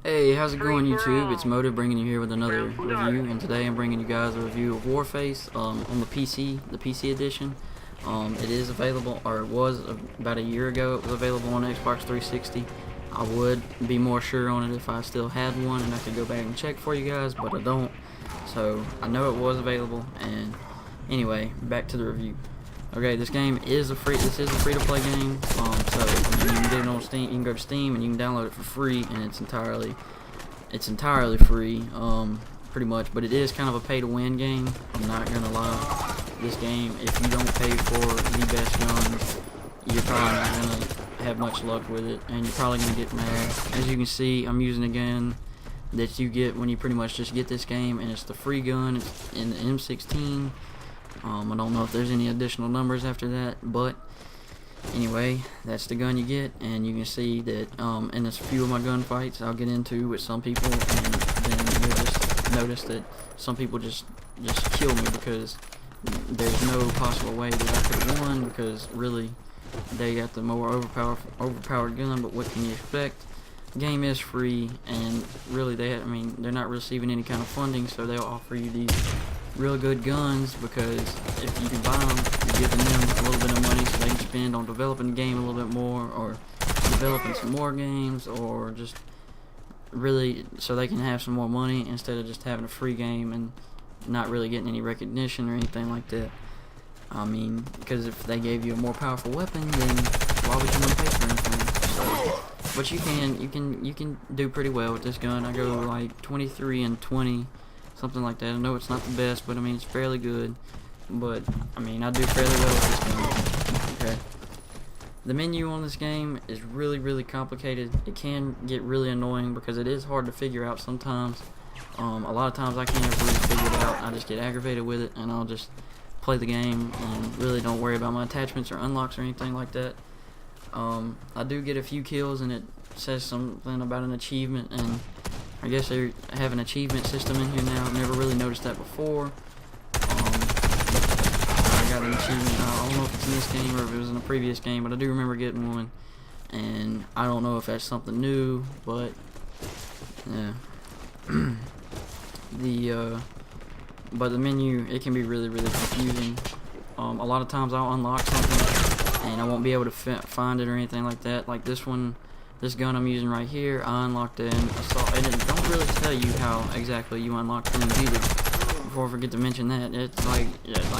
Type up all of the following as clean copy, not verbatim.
Hey, how's it going, YouTube? It's Motive bringing you here with another review, and today I'm bringing you guys a review of Warface on the PC edition. It is available, or it was about a year ago. It was available on Xbox 360. I would be more sure on it if I still had one, and I could go back and check for you guys, but I don't. So I know it was available, and anyway, back to the review. Okay, this is a free-to-play game. So you can get it on Steam. You can go to Steam and you can download it for free, and it's entirely free, pretty much. But it is kind of a pay-to-win game. I'm not gonna lie. This game, if you don't pay for the best guns, you're probably not gonna have much luck with it, and you're probably gonna get mad. As you can see, I'm using a gun that you get when you pretty much just get this game, and it's the free gun. It's in the M16. I don't know if there's any additional numbers after that, but anyway, that's the gun you get, and you can see that in a few of my gunfights I'll get into with some people, and then you'll just notice that some people just kill me because there's no possible way that I could have won, because really they got the more overpowered gun. But what can you expect? The game is free, and really they're not receiving any kind of funding, so they'll offer you these real good guns, because if you can buy them, you're giving them a little bit of money so they can spend on developing the game a little bit more, or developing some more games, or just really so they can have some more money instead of just having a free game and not really getting any recognition or anything like that. I mean, because if they gave you a more powerful weapon, then why would you want to pay for anything? So, but you can do pretty well with this gun. I go like 23 and 20. Something like that. I know it's not the best, but I mean it's fairly good. But I mean I do fairly well with this game. Okay. The menu on this game is really complicated. It can get really annoying because it is hard to figure out sometimes. A lot of times I can't ever really figure it out. I just get aggravated with it, and I'll just play the game and really don't worry about my attachments or unlocks or anything like that. I do get a few kills, and it says something about an achievement, and I guess they have an achievement system in here now. I've never really noticed that before. I got an achievement. I don't know if it's in this game or if it was in a previous game, but I do remember getting one. And I don't know if that's something new, but yeah. But the menu, it can be really confusing. A lot of times I'll unlock something and I won't be able to find it or anything like that. Like this one. This gun I'm using right here, I unlocked it in Assault, and it don't really tell you how exactly you unlock things either. Before I forget to mention that, it's like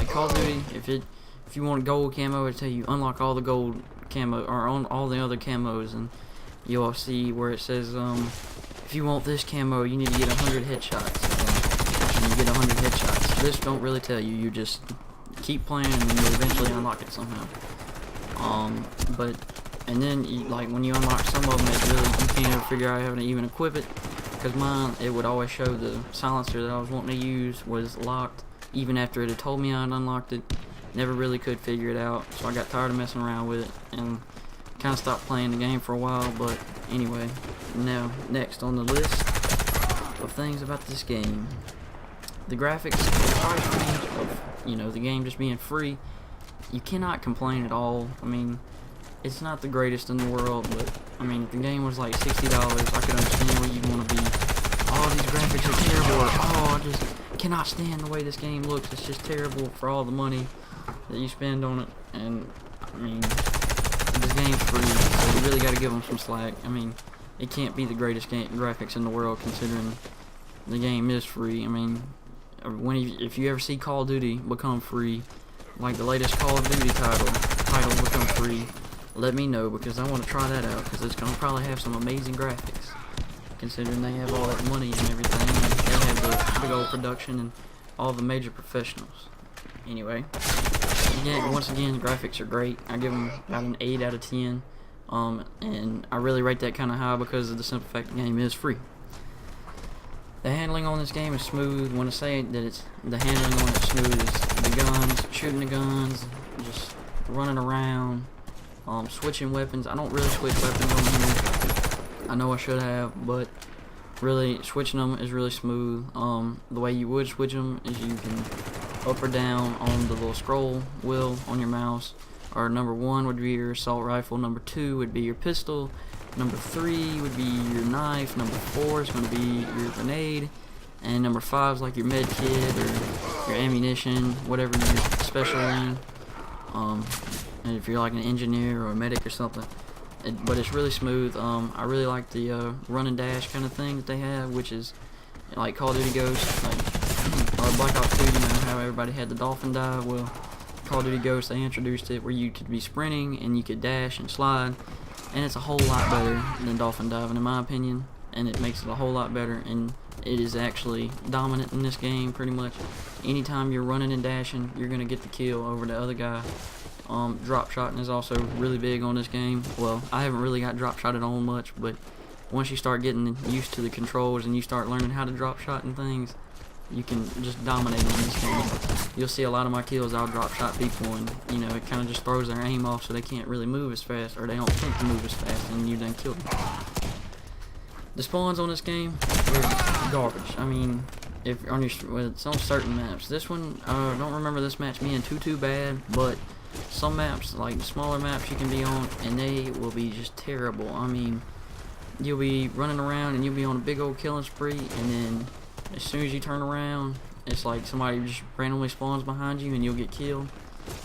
Call of Duty. If you want gold camo, it'll tell you unlock all the gold camo, or on all the other camos, and you'll see where it says if you want this camo, you need to get 100 headshots. And you get 100 headshots. This don't really tell you. You just keep playing, and you'll eventually unlock it somehow. And then, when you unlock some of them, you can't ever figure out how to even equip it. Because mine, it would always show the silencer that I was wanting to use was locked, even after it had told me I'd unlocked it. Never really could figure it out, so I got tired of messing around with it, and kind of stopped playing the game for a while. But anyway, now, next on the list of things about this game. The graphics, the price range of, the game just being free, you cannot complain at all. I mean, it's not the greatest in the world, but I mean, if the game was like $60, I could understand where you'd want to be. Oh, these graphics are terrible. Oh, I just cannot stand the way this game looks. It's just terrible for all the money that you spend on it. And I mean, this game's free, so you really got to give them some slack. I mean, it can't be the greatest graphics in the world considering the game is free. I mean, if you ever see Call of Duty become free, like the latest Call of Duty title become free, let me know, because I want to try that out, because it's going to probably have some amazing graphics, considering they have all that money and everything, and they have the big old production and all the major professionals. Anyway, once again, the graphics are great. I give them about an 8 out of 10, and I really rate that kind of high because of the simple fact the game is free. The handling on this game is smooth. When I say that the handling on it's smooth, is the guns, shooting the guns, just running around, switching weapons. I don't really switch weapons on here. I know I should have, but really switching them is really smooth. The way you would switch them is you can up or down on the little scroll wheel on your mouse, or number 1 would be your assault rifle, number 2 would be your pistol, number 3 would be your knife, number 4 is going to be your grenade, and number 5 is like your med kit or your ammunition, whatever you're special in. And if you're like an engineer or a medic or something. But it's really smooth. I really like the run and dash kind of thing that they have, which is like Call of Duty Ghost, like or Black Ops 2. You know how everybody had the dolphin dive. Well, Call of Duty Ghost, they introduced it where you could be sprinting and you could dash and slide, and it's a whole lot better than dolphin diving in my opinion, and it makes it a whole lot better, and it is actually dominant in this game pretty much. Anytime you're running and dashing, you're gonna get the kill over the other guy. Drop shotting is also really big on this game. Well, I haven't really got drop shotted on much, but once you start getting used to the controls and you start learning how to drop shot and things, you can just dominate in this game. You'll see a lot of my kills, I'll drop shot people, and you know, it kind of just throws their aim off so they can't really move as fast, or they don't think to move as fast, and you done killed them. The spawns on this game are garbage. I mean, if on it's on certain maps. This one, I don't remember this match being too bad, but some maps, like the smaller maps you can be on, and they will be just terrible. I mean, you'll be running around and you'll be on a big old killing spree, and then as soon as you turn around, it's like somebody just randomly spawns behind you and you'll get killed.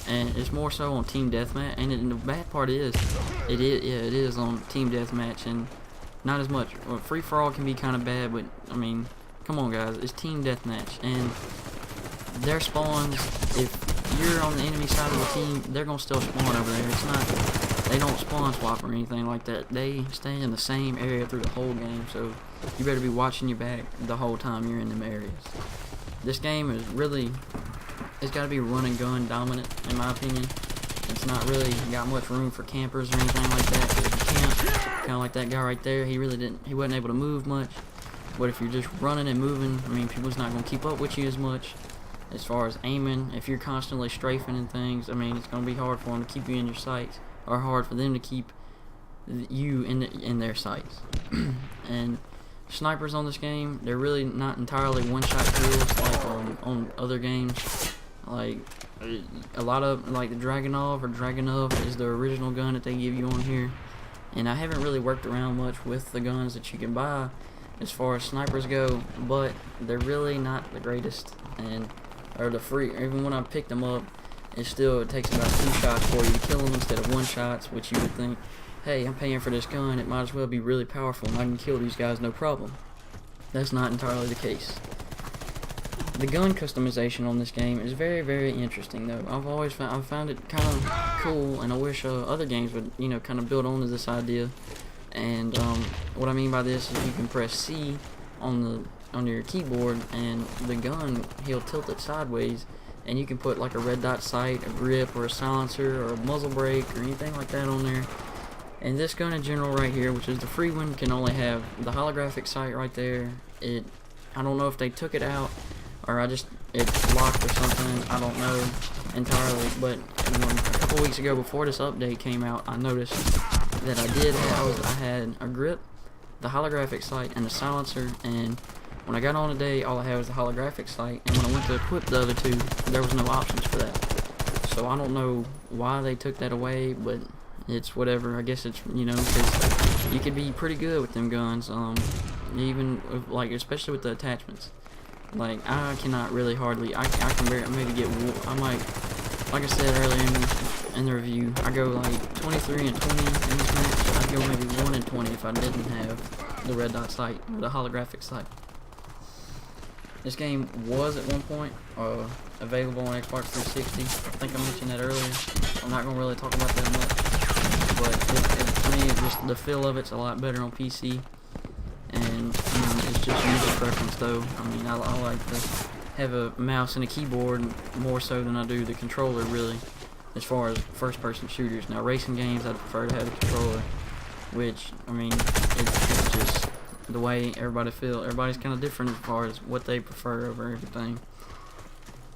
And it's more so on team deathmatch, and the bad part is, it is on team deathmatch, and not as much. Well, free for all can be kind of bad, but I mean, come on guys, it's team deathmatch, and their spawns, if you're on the enemy side of the team, they're gonna still spawn over there. It's not, they don't spawn swap or anything like that. They stay in the same area through the whole game, so you better be watching your back the whole time you're in them areas. This game is really, it's got to be run and gun dominant in my opinion. It's not really got much room for campers or anything like that. If you camp, kind of like that guy right there, he wasn't able to move much. But if you're just running and moving, I mean, people's not gonna keep up with you as much. As far as aiming, if you're constantly strafing and things, I mean, it's going to be hard for them to keep you in your sights, or hard for them to keep you in their sights. And snipers on this game, they're really not entirely one-shot kills like on other games. Like a lot of, like the Dragunov is the original gun that they give you on here. And I haven't really worked around much with the guns that you can buy as far as snipers go, but they're really not the greatest. And or the free, even when I picked them up, it takes about 2 shots for you to kill them instead of 1 shots, which you would think, hey, I'm paying for this gun, it might as well be really powerful and I can kill these guys no problem. That's not entirely the case. The gun customization on this game is very interesting though. I've found it kind of cool, and I wish other games would, you know, kind of build onto this idea. And what I mean by this is you can press C on your keyboard, and the gun, he'll tilt it sideways, and you can put like a red dot sight, a grip, or a silencer, or a muzzle brake, or anything like that on there. And this gun in general right here, which is the free one, can only have the holographic sight right there. I don't know if they took it out, or it's locked or something, I don't know entirely, but a couple weeks ago before this update came out, I noticed that I had a grip, the holographic sight, and the silencer, and when I got on today, all I had was the holographic sight, and when I went to equip the other two, there was no options for that. So I don't know why they took that away, but it's whatever. I guess it's, you know, because you could be pretty good with them guns, even with, like, especially with the attachments. Like, I cannot really hardly, I can barely maybe get, I might, like I said earlier in the review, I go like 23 and 20 in this match. I'd go maybe 1 and 20 if I didn't have the red dot sight, or the holographic sight. This game was at one point available on Xbox 360. I think I mentioned that earlier. I'm not going to really talk about that much. But to me, just the feel of it's a lot better on PC. And it's just user preference though. I mean, I like to have a mouse and a keyboard more so than I do the controller, really, as far as first person shooters. Now racing games, I'd prefer to have a controller, which, I mean, it's just the way everybody feels. Everybody's kind of different as far as what they prefer over everything.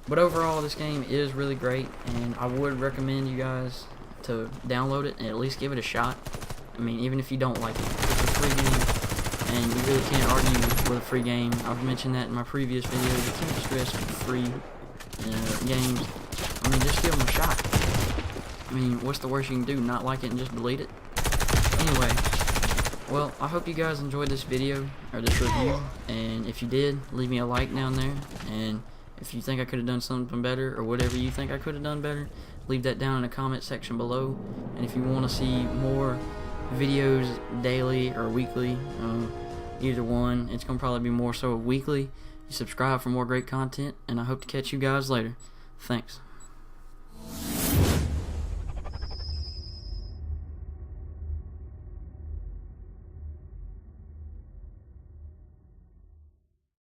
But overall, this game is really great, and I would recommend you guys to download it and at least give it a shot. I mean, even if you don't like it, it's a free game, and you really can't argue with a free game. I've mentioned that in my previous videos. You can't stress free games. I mean, just give them a shot. I mean, what's the worst you can do? Not like it and just delete it? Anyway, well, I hope you guys enjoyed this video, or this review, and if you did, leave me a like down there, and if you think I could have done something better, or whatever you think I could have done better, leave that down in the comment section below. And if you want to see more videos daily or weekly, either one, it's going to probably be more so weekly, you subscribe for more great content, and I hope to catch you guys later. Thanks.